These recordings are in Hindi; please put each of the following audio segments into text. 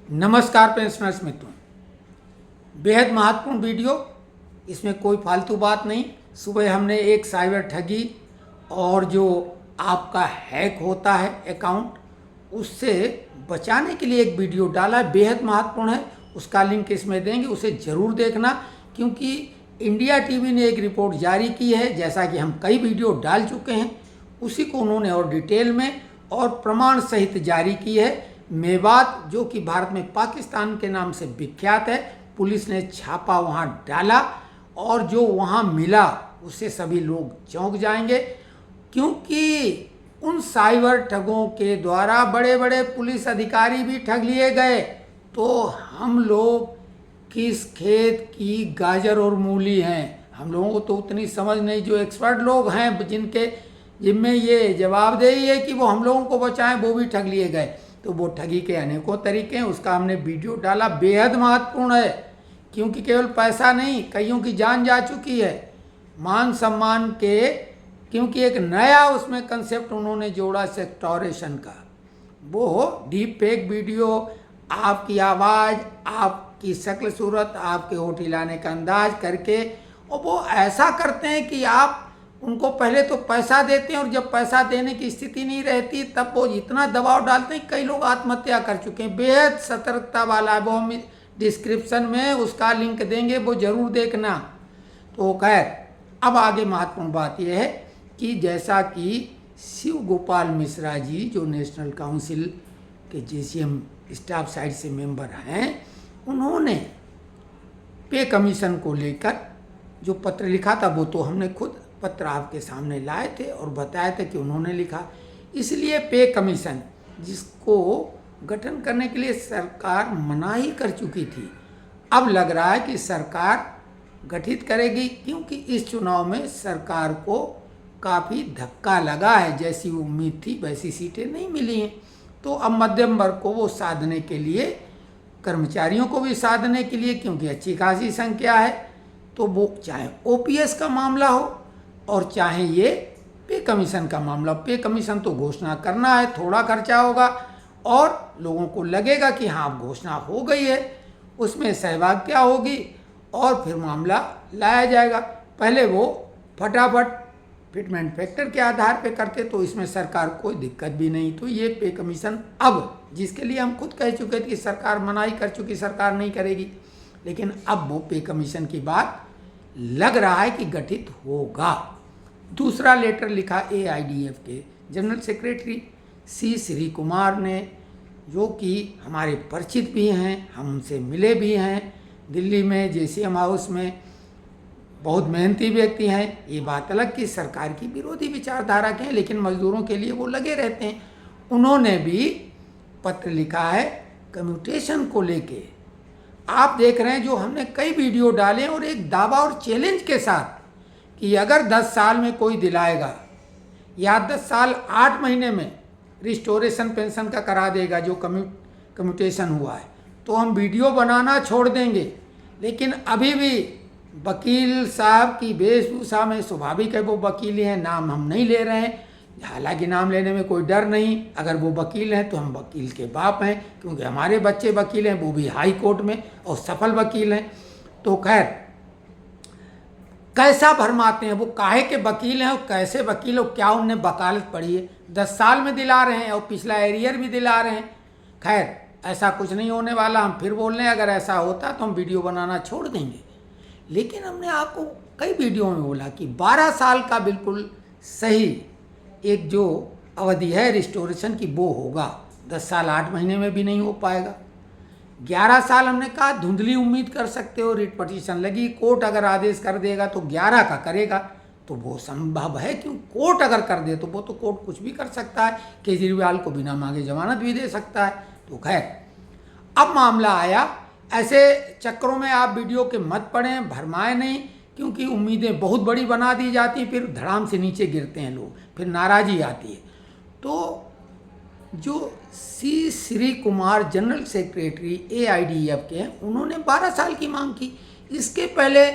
नमस्कार पेंशनर्स मित्रों, बेहद महत्वपूर्ण वीडियो। इसमें कोई फालतू बात नहीं। सुबह हमने एक साइबर ठगी और जो आपका हैक होता है अकाउंट, उससे बचाने के लिए एक वीडियो डाला है, बेहद महत्वपूर्ण है। उसका लिंक इसमें देंगे, उसे ज़रूर देखना, क्योंकि इंडिया टीवी ने एक रिपोर्ट जारी की है, जैसा कि हम कई वीडियो डाल चुके हैं, उसी को उन्होंने और डिटेल में और प्रमाण सहित जारी की है। मेवात, जो कि भारत में पाकिस्तान के नाम से विख्यात है, पुलिस ने छापा वहाँ डाला और जो वहाँ मिला उससे सभी लोग चौंक जाएंगे, क्योंकि उन साइबर ठगों के द्वारा बड़े बड़े पुलिस अधिकारी भी ठग लिए गए। तो हम लोग किस खेत की गाजर और मूली हैं, हम लोगों को तो उतनी समझ नहीं। जो एक्सपर्ट लोग हैं, जिनमें ये जवाबदेही है कि वो हम लोगों को बचाएं, वो भी ठग लिए गए। तो वो ठगी के अनेकों तरीके हैं, उसका हमने वीडियो डाला। बेहद महत्वपूर्ण है, क्योंकि केवल पैसा नहीं, कईयों की जान जा चुकी है, मान सम्मान के। क्योंकि एक नया उसमें कंसेप्ट उन्होंने जोड़ा सेक्टोरेशन का, वो डीप फेक वीडियो, आपकी आवाज़, आपकी शक्ल सूरत, आपके होठ हिलाने का अंदाज करके, और वो ऐसा करते हैं कि आप उनको पहले तो पैसा देते हैं और जब पैसा देने की स्थिति नहीं रहती तब वो इतना दबाव डालते हैं, कई लोग आत्महत्या कर चुके हैं। बेहद सतर्कता वाला है वो, हम डिस्क्रिप्शन में उसका लिंक देंगे, वो ज़रूर देखना। तो खैर, अब आगे महत्वपूर्ण बात यह है कि जैसा कि शिव गोपाल मिश्रा जी, जो नेशनल काउंसिल के JCM स्टाफ साइड से मेंबर हैं, उन्होंने पे कमीशन को लेकर जो पत्र लिखा था, वो तो हमने खुद पत्र आपके सामने लाए थे और बताया था कि उन्होंने लिखा। इसलिए पे कमीशन, जिसको गठन करने के लिए सरकार मनाही कर चुकी थी, अब लग रहा है कि सरकार गठित करेगी, क्योंकि इस चुनाव में सरकार को काफ़ी धक्का लगा है। जैसी उम्मीद थी वैसी सीटें नहीं मिली हैं। तो अब मध्यम वर्ग को वो साधने के लिए, कर्मचारियों को भी साधने के लिए, क्योंकि अच्छी खासी संख्या है, तो वो चाहे OPS का मामला हो और चाहे ये पे कमीशन का मामला। पे कमीशन तो घोषणा करना है, थोड़ा खर्चा होगा और लोगों को लगेगा कि हाँ घोषणा हो गई है, उसमें सहभागिता होगी और फिर मामला लाया जाएगा। पहले वो फटाफट फिटमेंट फैक्टर के आधार पे करते तो इसमें सरकार कोई दिक्कत भी नहीं। तो ये पे कमीशन, अब जिसके लिए हम खुद कह चुके थे कि सरकार मनाही कर चुकी, सरकार नहीं करेगी, लेकिन अब वो पे कमीशन की बात लग रहा है कि गठित होगा। दूसरा लेटर लिखा AIDF के general secretary C Shri Kumar ने, जो कि हमारे परिचित भी हैं, हम उनसे मिले भी हैं दिल्ली में JCM हाउस में, बहुत मेहनती व्यक्ति हैं। ये बात अलग कि सरकार की विरोधी विचारधारा के हैं, लेकिन मजदूरों के लिए वो लगे रहते हैं। उन्होंने भी पत्र लिखा है कम्यूटेशन को लेके। आप देख रहे हैं जो हमने कई वीडियो डाले और एक दावा और चैलेंज के साथ कि अगर 10 साल में कोई दिलाएगा या 10 साल 8 महीने में रिस्टोरेशन पेंशन का करा देगा जो कम्यूटेशन हुआ है, तो हम वीडियो बनाना छोड़ देंगे। लेकिन अभी भी वकील साहब की वेशभूषा में, स्वाभाविक है वो वकील हैं, नाम हम नहीं ले रहे हैं, हालांकि नाम लेने में कोई डर नहीं। अगर वो वकील हैं तो हम वकील के बाप हैं, क्योंकि हमारे बच्चे वकील हैं, वो भी हाई कोर्ट में और सफल वकील हैं। तो खैर, कैसा भरमाते हैं वो, काहे के वकील हैं और कैसे वकील हो, क्या उनने वकालत पढ़ी है, 10 साल में दिला रहे हैं और पिछला एरियर भी दिला रहे हैं। खैर, ऐसा कुछ नहीं होने वाला। हम फिर बोल रहे हैं, अगर ऐसा होता तो हम वीडियो बनाना छोड़ देंगे। लेकिन हमने आपको कई वीडियो में बोला कि 12 साल का बिल्कुल सही एक जो अवधि है रिस्टोरेशन की, वो होगा। 10 साल 8 महीने में भी नहीं हो पाएगा। 11 साल हमने कहा धुंधली उम्मीद कर सकते हो, रिट पटिशन लगी, कोर्ट अगर आदेश कर देगा तो 11 का करेगा, तो वो संभव है। क्यों, कोर्ट अगर कर दे तो वो तो कोर्ट कुछ भी कर सकता है, केजरीवाल को बिना मांगे जमानत भी दे सकता है। तो खैर, अब मामला आया, ऐसे चक्रों में आप वीडियो के मत पड़ें, भरमाएं नहीं, क्योंकि उम्मीदें बहुत बड़ी बना दी जाती हैं, फिर धड़ाम से नीचे गिरते हैं लोग, फिर नाराज़गी आती है। तो जो C Shri Kumar general secretary AIDF के हैं, उन्होंने 12 साल की मांग की। इसके पहले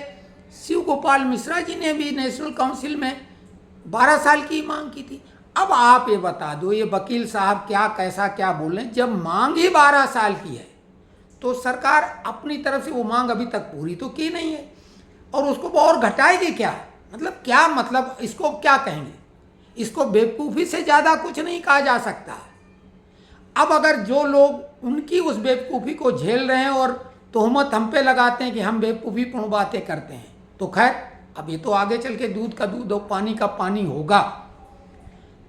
शिव गोपाल मिश्रा जी ने भी नेशनल काउंसिल में 12 साल की मांग की थी। अब आप ये बता दो, ये वकील साहब क्या कैसा क्या बोल रहे हैं, जब मांग ही 12 साल की है तो सरकार अपनी तरफ से वो मांग अभी तक पूरी तो की नहीं है, और उसको वो और घटाएगी क्या? मतलब क्या, मतलब इसको क्या कहेंगे? इसको बेवकूफ़ी से ज़्यादा कुछ नहीं कहा जा सकता। अब अगर जो लोग उनकी उस बेवकूफ़ी को झेल रहे हैं और तोहमत हम पे लगाते हैं कि हम बेवकूफ़ीपूर्ण बातें करते हैं, तो खैर अब ये तो आगे चल के दूध का दूध और पानी का पानी होगा।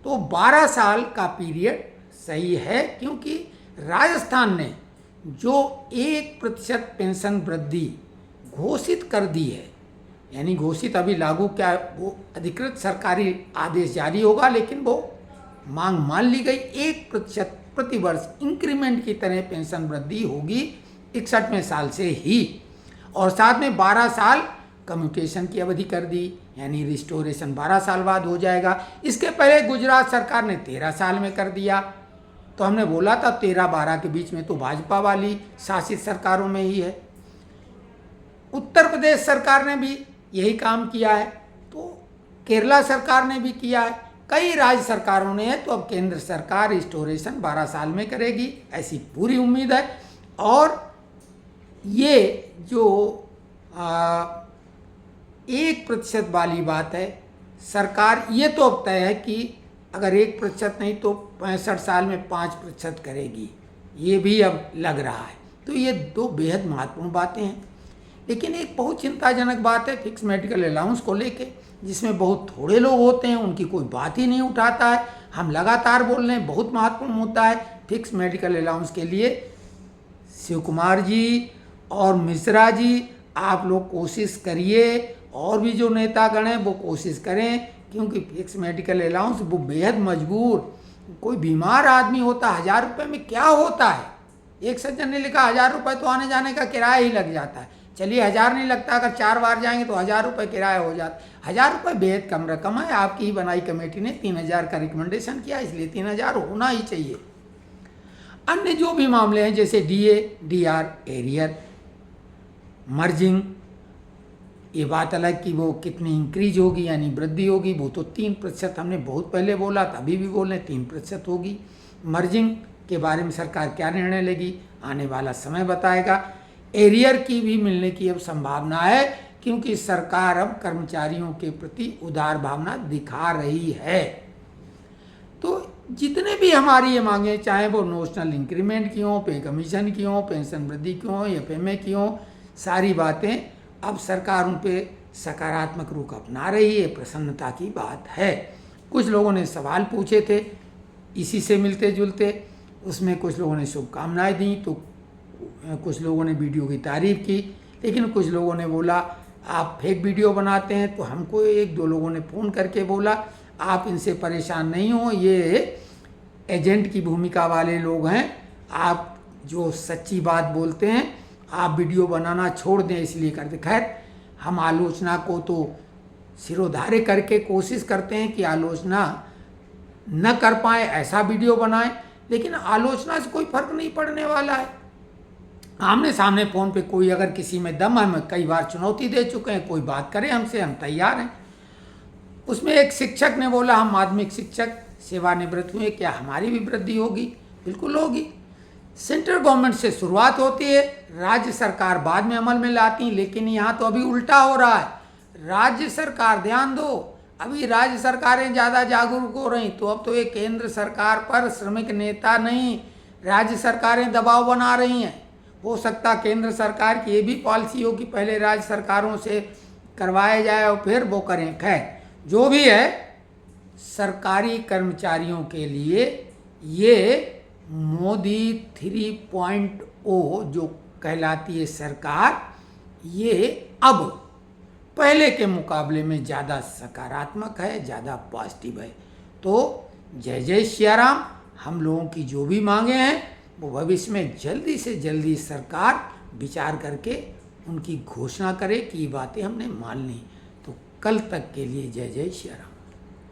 तो 12 साल का पीरियड सही है, क्योंकि राजस्थान ने जो 1% पेंशन वृद्धि घोषित कर दी है, यानी घोषित अभी लागू क्या, वो अधिकृत सरकारी आदेश जारी होगा, लेकिन वो मांग मान ली गई 1% प्रतिवर्ष इंक्रीमेंट की तरह पेंशन वृद्धि होगी 61वें साल से ही, और साथ में 12 साल कम्यूटेशन की अवधि कर दी, यानी रिस्टोरेशन 12 साल बाद हो जाएगा। इसके पहले गुजरात सरकार ने 13 साल में कर दिया, तो हमने बोला था 13-12 के बीच में तो भाजपा वाली शासित सरकारों में ही है। उत्तर प्रदेश सरकार ने भी यही काम किया है, तो केरला सरकार ने भी किया है, कई राज्य सरकारों ने है, तो अब केंद्र सरकार रिस्टोरेशन 12 साल में करेगी, ऐसी पूरी उम्मीद है। और ये जो 1% वाली बात है, सरकार ये तो अब तय है कि अगर 1% नहीं तो 65 साल में 5% करेगी, ये भी अब लग रहा है। तो ये दो बेहद महत्वपूर्ण बातें हैं। लेकिन एक बहुत चिंताजनक बात है फिक्स मेडिकल अलाउंस को लेके, जिसमें बहुत थोड़े लोग होते हैं, उनकी कोई बात ही नहीं उठाता है। हम लगातार बोल रहे हैं, बहुत महत्वपूर्ण मुद्दा है फिक्स मेडिकल अलाउंस के लिए। शिव कुमार जी और मिश्रा जी, आप लोग कोशिश करिए, और भी जो नेतागण हैं वो कोशिश करें, क्योंकि फिक्स मेडिकल अलाउंस वो बेहद मजबूर, कोई बीमार आदमी होता 1000 रुपये में क्या होता है। एक सज्जन ने लिखा 1000 रुपये तो आने जाने का किराया ही लग जाता है। चलिए 1000 नहीं लगता, अगर 4 बार जाएंगे तो 1000 रुपये किराया हो जाता। 1000 रुपये बेहद कम रकम है। आपकी ही बनाई कमेटी ने 3000 का रिकमेंडेशन किया, इसलिए 3000 होना ही चाहिए। अन्य जो भी मामले हैं जैसे DA, DR, एरियर, मर्जिंग, ये बात अलग कि वो कितनी इंक्रीज होगी यानी वृद्धि होगी, वो तो 3% हमने बहुत पहले बोला था, अभी भी बोल रहे हैं 3% होगी। मर्जिंग के बारे में सरकार क्या निर्णय लेगी, आने वाला समय बताएगा। एरियर की भी मिलने की अब संभावना है, क्योंकि सरकार अब कर्मचारियों के प्रति उदार भावना दिखा रही है। तो जितने भी हमारी ये मांगे, चाहे वो नोशनल इंक्रीमेंट की हों, पे कमीशन की हों, पेंशन वृद्धि की हों या FMA की हों, सारी बातें अब सरकार उन पे सकारात्मक रुख अपना रही है, प्रसन्नता की बात है। कुछ लोगों ने सवाल पूछे थे इसी से मिलते जुलते, उसमें कुछ लोगों ने शुभकामनाएं दी, तो कुछ लोगों ने वीडियो की तारीफ की, लेकिन कुछ लोगों ने बोला आप फेक वीडियो बनाते हैं। तो हमको 1-2 लोगों ने फ़ोन करके बोला आप इनसे परेशान नहीं हो, ये एजेंट की भूमिका वाले लोग हैं, आप जो सच्ची बात बोलते हैं आप वीडियो बनाना छोड़ दें, इसलिए करते। खैर, हम आलोचना को तो सिरोधार्य करके कोशिश करते हैं कि आलोचना न कर पाए, ऐसा वीडियो बनाएं, लेकिन आलोचना से कोई फर्क नहीं पड़ने वाला है। आमने सामने फ़ोन पे कोई अगर किसी में दम है, हम कई बार चुनौती दे चुके हैं, कोई बात करे हमसे, हम तैयार हैं। उसमें एक शिक्षक ने बोला हम माध्यमिक शिक्षक सेवानिवृत्त हुए, क्या हमारी भी वृद्धि होगी? बिल्कुल होगी। सेंट्रल गवर्नमेंट से शुरुआत होती है, राज्य सरकार बाद में अमल में लाती है, लेकिन यहाँ तो अभी उल्टा हो रहा है। राज्य सरकार, ध्यान दो, अभी राज्य सरकारें ज़्यादा जागरूक हो रही, तो अब तो ये केंद्र सरकार पर श्रमिक नेता नहीं, राज्य सरकारें दबाव बना रही हैं। हो सकता केंद्र सरकार की ये भी पॉलिसी हो कि पहले राज्य सरकारों से करवाया जाए और फिर वो करें। खैर, जो भी है, सरकारी कर्मचारियों के लिए ये मोदी 3.0 जो कहलाती है सरकार, ये अब पहले के मुकाबले में ज़्यादा सकारात्मक है, ज़्यादा पॉजिटिव है। तो जय जय सिया राम। हम लोगों की जो भी मांगे हैं वो भविष्य में जल्दी से जल्दी सरकार विचार करके उनकी घोषणा करे कि ये बातें हमने मान ली। तो कल तक के लिए जय जय सिया राम।